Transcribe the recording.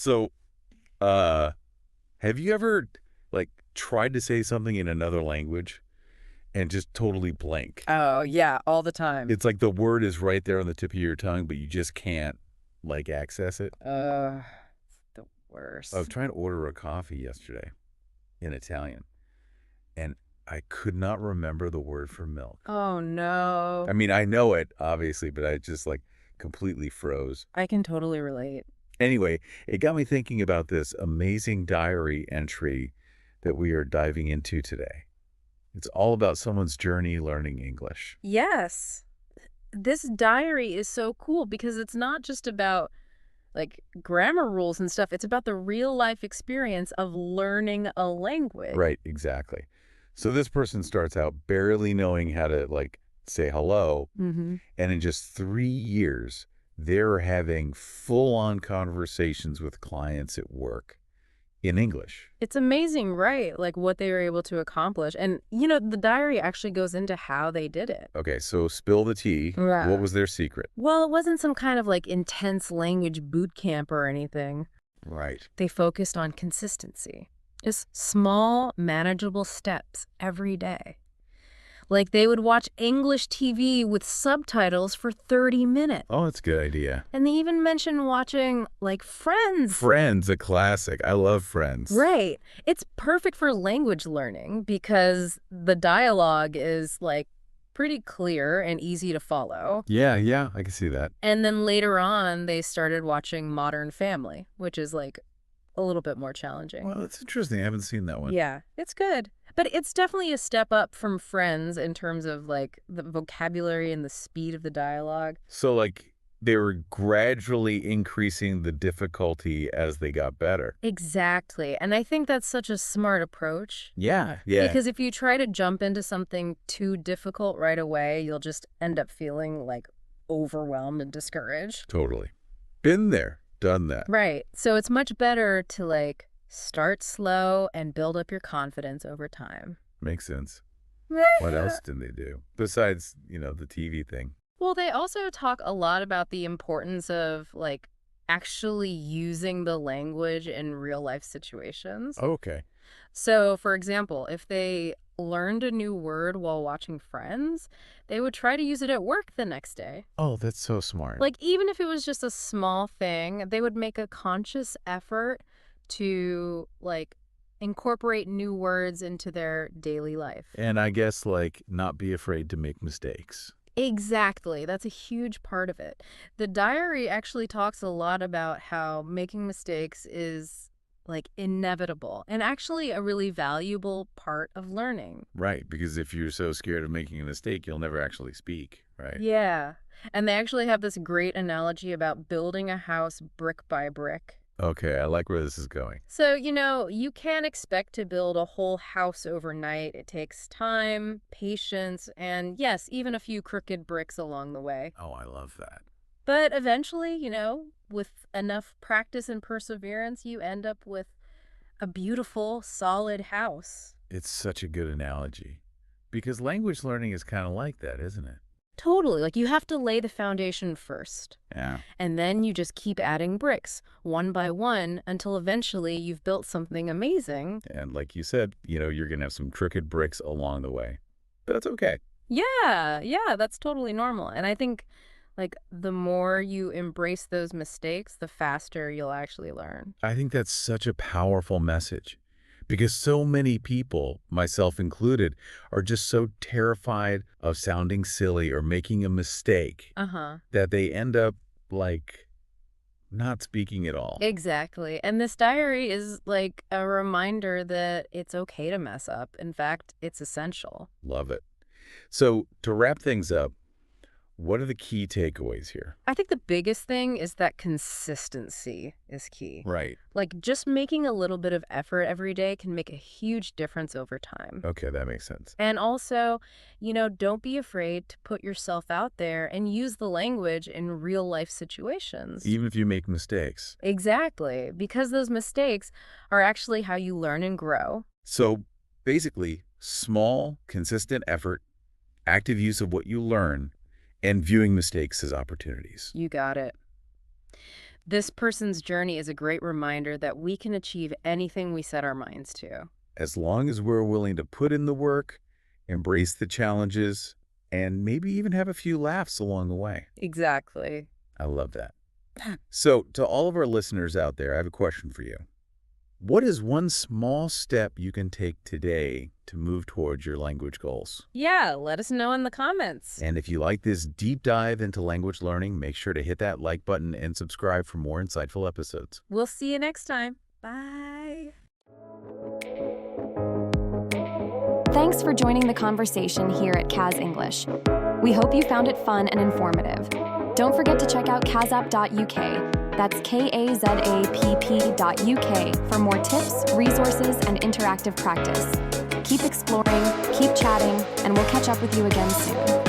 So, uh, have you ever like tried to say something in another language and just totally blank? Oh, yeah, all the time. It's like the word is right there on the tip of your tongue, but you just can't like access it. The I was worst. trying to order a coffee yesterday in Italian, and I could not remember the word for milk. Oh, I no. mean, I know it obviously, but I just like completely froze. I can totally relate. Anyway, it got me thinking about this amazing diary entry that we are diving into today. It's all about someone's journey learning English. Yes. This diary is so cool because it's not just about like grammar rules and stuff. It's about the real life experience of learning a language. Right, exactly. So this person starts out barely knowing how to like say hello, Hmm. and in just 3 years, they're having full-on conversations with clients at work in English. It's amazing, right? Like what they were able to accomplish. And, the diary actually goes into how they did it. Okay, so spill the tea. What Yeah. was their secret? Well, it wasn't some kind of like intense language boot camp or anything. Right. They focused on consistency. Just small, manageable steps every day. Like they would watch English TV with subtitles for 30 minutes. Oh, that's a good idea. And they even mentioned watching, like, Friends. Friends, a classic. I love Friends. Right. It's perfect for language learning because the dialogue is, like, pretty clear and easy to follow. Yeah, yeah, I can see that. And then later on, they started watching Modern Family, which is, like, a little bit more challenging. Well, that's interesting. I haven't seen that one. Yeah, it's good. But it's definitely a step up from Friends in terms of, like, the vocabulary and the speed of the dialogue. So, like, they were gradually increasing the difficulty as they got better. Exactly. And I think that's such a smart approach Yeah, yeah, because if you try to jump into something too difficult right away, you'll just end up feeling like overwhelmed and discouraged. totally. Been there, done that. Right. So it's much better to like start slow and build up your confidence over time. Makes sense. What else did they do besides, the TV thing? Well, they also talk a lot about the importance of like actually using the language in real life situations. Okay. So, for example, if they learned a new word while watching Friends, they would try to use it at work the next day. Oh, that's so smart. Like, even if it was just a small thing, they would make a conscious effort to, like, incorporate new words into their daily life. And I guess, like, not be afraid to make mistakes. Exactly. That's a huge part of it. The diary actually talks a lot about how making mistakes is like inevitable and actually a really valuable part of learning. Right, because if you're so scared of making a mistake, you'll never actually speak, right? Yeah. And they actually have this great analogy about building a house brick by brick. Okay, I like where this is going. So, you can't expect to build a whole house overnight. It takes time, patience, and yes, even a few crooked bricks along the way. Oh, I love that. But eventually, with enough practice and perseverance, you end up with a beautiful, solid house. It's such a good analogy. Because language learning is kind of like that, isn't it? Totally. Like you have to lay the foundation first. Yeah. And then you just keep adding bricks one by one until eventually you've built something amazing. And like you said, you're going to have some crooked bricks along the way. But that's okay. Yeah, yeah, that's totally normal. And I think like the more you embrace those mistakes, the faster you'll actually learn. I think that's such a powerful message because so many people, myself included, are just so terrified of sounding silly or making a mistake Uh-huh. that they end up like not speaking at all. Exactly. And this diary is like a reminder that it's okay to mess up. In fact, it's essential. Love it. So, to wrap things up, what are the key takeaways here? I think the biggest thing is that consistency is key. Right. Like just making a little bit of effort every day can make a huge difference over time. Okay, that makes sense. And also, don't be afraid to put yourself out there and use the language in real life situations. Even if you make mistakes. Exactly, because those mistakes are actually how you learn and grow. So, basically, small, consistent effort, active use of what you learn, and viewing mistakes as opportunities. You got it. This person's journey is a great reminder that we can achieve anything we set our minds to. As long as we're willing to put in the work, embrace the challenges, and maybe even have a few laughs along the way. Exactly. I love that. So, to all of our listeners out there, I have a question for you. What is one small step you can take today to move towards your language goals? Yeah, let us know in the comments. And if you like this deep dive into language learning, make sure to hit that like button and subscribe for more insightful episodes. We'll see you next time. Bye. Thanks for joining the conversation here at Kaz English. We hope you found it fun and informative. Don't forget to check out kazapp.uk. That's kazapp.uk for more tips, resources, and interactive practice. Keep exploring, keep chatting, and we'll catch up with you again soon.